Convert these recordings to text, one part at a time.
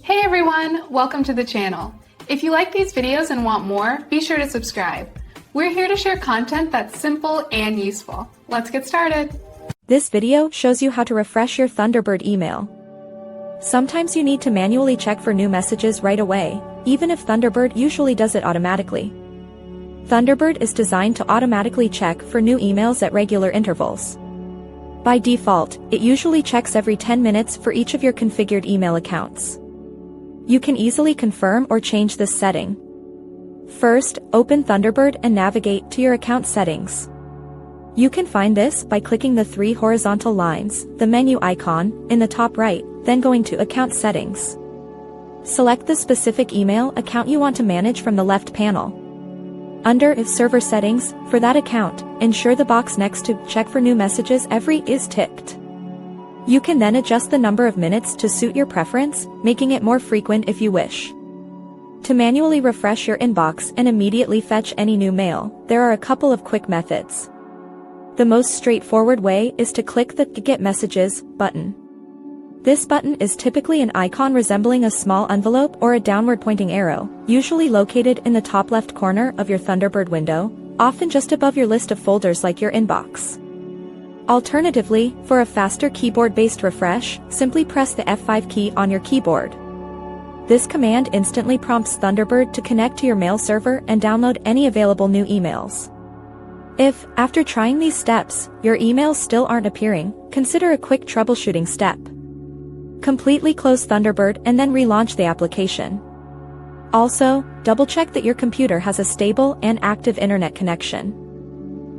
Hey everyone, welcome to the channel. If you like these videos and want more, be sure to subscribe. We're here to share content that's simple and useful. Let's get started. This video shows you how to refresh your Thunderbird email. Sometimes you need to manually check for new messages right away, even if Thunderbird usually does it automatically. Thunderbird is designed to automatically check for new emails at regular intervals. By default, it usually checks every 10 minutes for each of your configured email accounts. You can easily confirm or change this setting. First, open Thunderbird and navigate to your account settings. You can find this by clicking the three horizontal lines, the menu icon, in the top right, then going to Account Settings. Select the specific email account you want to manage from the left panel. Under If Server Settings, for that account, ensure the box next to Check for New Messages Every is ticked. You can then adjust the number of minutes to suit your preference, making it more frequent if you wish. To manually refresh your inbox and immediately fetch any new mail, there are a couple of quick methods. The most straightforward way is to click the Get Messages button. This button is typically an icon resembling a small envelope or a downward-pointing arrow, usually located in the top left corner of your Thunderbird window, often just above your list of folders like your inbox. Alternatively, for a faster keyboard-based refresh, simply press the F5 key on your keyboard. This command instantly prompts Thunderbird to connect to your mail server and download any available new emails. If, after trying these steps, your emails still aren't appearing, consider a quick troubleshooting step. Completely close Thunderbird and then relaunch the application. Also, double-check that your computer has a stable and active internet connection.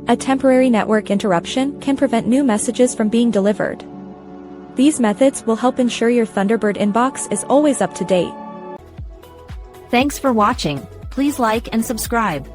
A temporary network interruption can prevent new messages from being delivered. These methods will help ensure your Thunderbird inbox is always up to date. Thanks for watching. Please like and subscribe.